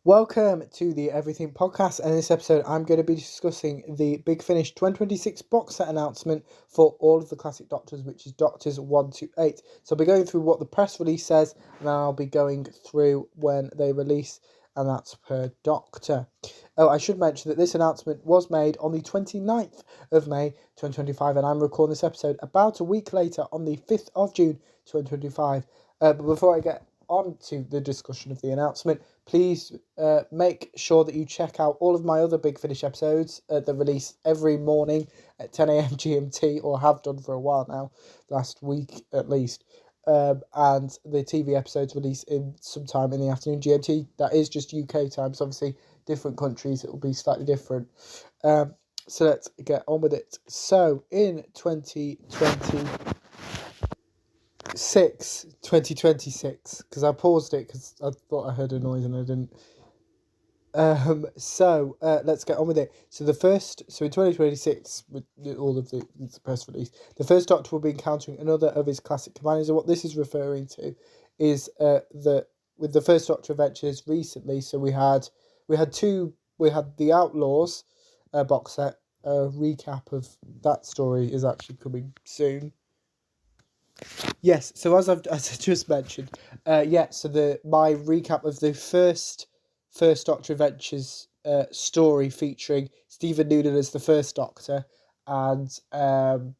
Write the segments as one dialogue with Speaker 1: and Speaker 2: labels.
Speaker 1: Welcome to the Everything Podcast, and in this episode, I'm going to be discussing the Big Finish 2026 box set announcement for all of the classic Doctors, which is Doctors 1 to 8. So I'll be going through what the press release says, and then I'll be going through when they release, and that's per Doctor. Oh, I should mention that this announcement was made on the 29th of May 2025, and I'm recording this episode about a week later on the 5th of June 2025. But before I get on to the discussion of the announcement, please make sure that you check out all of my other Big Finish episodes that release every morning at 10 a.m. GMT, or have done for a while now, last week at least. And the TV episodes release in sometime in the afternoon GMT. That is just UK time, so obviously different countries it will be slightly different. So let's get on with it. So in 2026, because I paused it because I thought I heard a noise and I didn't. Let's get on with it. So in 2026, with all of the press release, the first Doctor will be encountering another of his classic companions, and what this is referring to is that with the first Doctor adventures recently, so we had the Outlaws box set. A recap of that story is actually coming soon. Yes, so as I just mentioned, so my recap of the first Doctor Adventures story featuring Stephen Noonan as the first Doctor and Lauren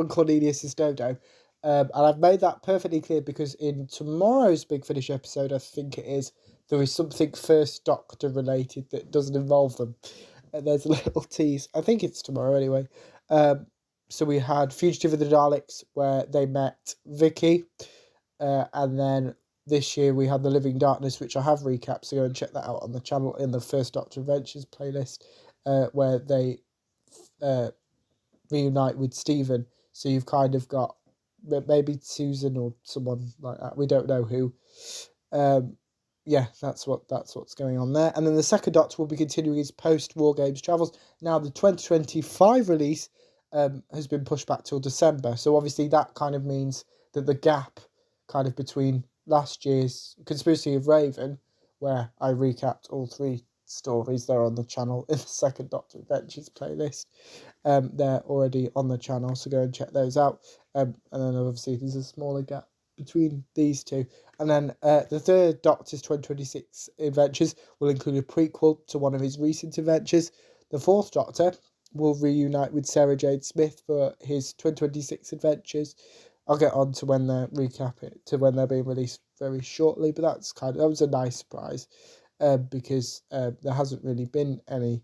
Speaker 1: Cornelius as Dodo. And I've made that perfectly clear because in tomorrow's Big Finish episode, I think it is, there is something First Doctor related that doesn't involve them. And there's a little tease. I think it's tomorrow anyway. So we had Fugitive of the Daleks, where they met Vicky. And then this year we had The Living Darkness, which I have recapped, so go and check that out on the channel in the First Doctor Adventures playlist, where they reunite with Stephen. So you've kind of got maybe Susan or someone like that. We don't know who. That's what's going on there. And then the second Doctor will be continuing his post-War Games travels. Now the 2025 release has been pushed back till December. So obviously that kind of means that the gap kind of between last year's Conspiracy of Raven, where I recapped all three stories, they're on the channel in the second Doctor Adventures playlist. They're already on the channel, so go and check those out. And then obviously there's a smaller gap between these two. And then the third Doctor's 2026 adventures will include a prequel to one of his recent adventures. The fourth Doctor will reunite with Sarah Jane Smith for his 2026 adventures. I'll get on to when they're when they're being released very shortly, but that was a nice surprise because there hasn't really been any.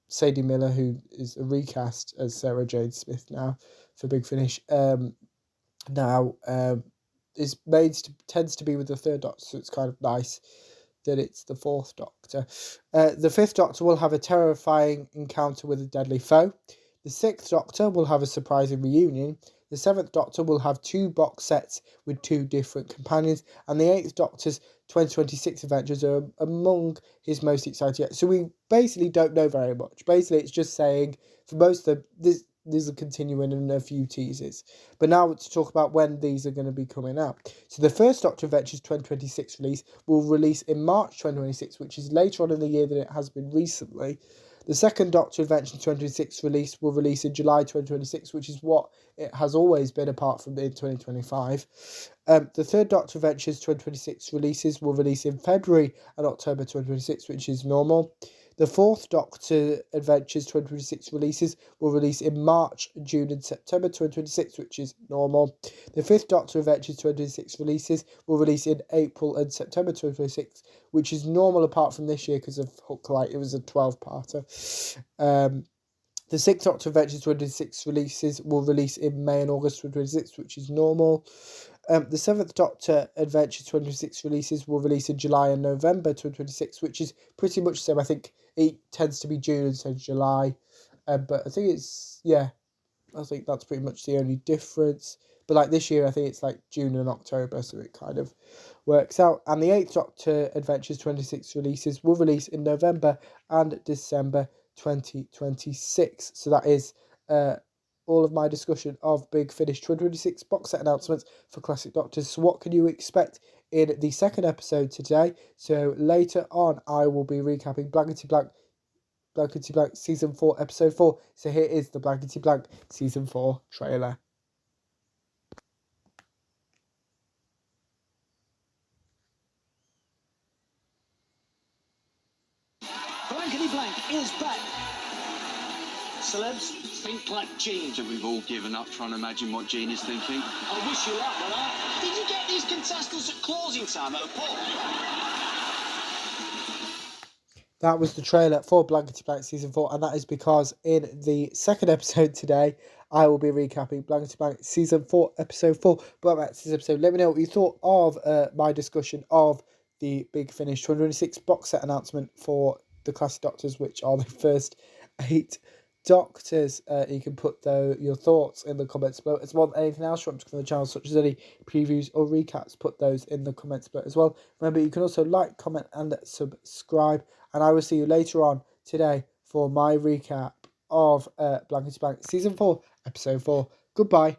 Speaker 1: Sadie Miller, who is a recast as Sarah Jane Smith now for Big Finish, tends to be with the third Doctor, so it's kind of nice that it's the fourth Doctor. The fifth Doctor will have a terrifying encounter with a deadly foe. The sixth Doctor will have a surprising reunion. The seventh Doctor will have two box sets with two different companions, and the eighth Doctor's 2026 adventures are among his most exciting. So we basically don't know very much. Basically, it's just saying for most of this are continuing and a few teasers. But now to talk about when these are going to be coming out. So the first Doctor Adventures 2026 release will release in March 2026, which is later on in the year than it has been recently. The second Doctor Adventures 2026 release will release in July 2026, which is what it has always been apart from in 2025. The third Doctor Adventures 2026 releases will release in February and October 2026, which is normal. The fourth Doctor Adventures 2026 releases will release in March, June and September 2026, which is normal. The fifth Doctor Adventures 2026 releases will release in April and September 2026, which is normal apart from this year because of Hook Light. It was a 12-parter. The sixth Doctor Adventures 2026 releases will release in May and August 2026, which is normal. The seventh Doctor Adventures 2026 releases will release in July and November 2026, which is pretty much the same. I think it tends to be June instead of July. But I think I think that's pretty much the only difference. But like this year, I think it's like June and October, so it kind of works out. And the eighth Doctor Adventures 26 releases will release in November and December 2026. So that is all of my discussion of Big Finish 226 box set announcements for Classic Doctors. So what can you expect in the second episode today? So later on, I will be recapping Blankety Blank Season 4, Episode 4. So here is the Blankety Blank Season 4 trailer.
Speaker 2: Blankety Blank is back. Celebs think like Gene.
Speaker 3: So we've all given up trying to imagine what Gene is thinking.
Speaker 2: I wish you luck with that. Did you get these contestants at closing time at a pub?
Speaker 1: That was the trailer for Blankety Blank Season 4, and that is because in the second episode today, I will be recapping Blankety Blank Season 4, Episode 4. But that's this episode. Let me know what you thought of my discussion of the Big Finish 206 box set announcement for the Classic Doctors, which are the first 8 Doctors. You can put your thoughts in the comments below. As well as anything else you want to come on the channel, such as any previews or recaps, put those in the comments below as well. Remember, you can also like, comment, and subscribe. And I will see you later on today for my recap of Blankety Blank Season 4, Episode 4. Goodbye.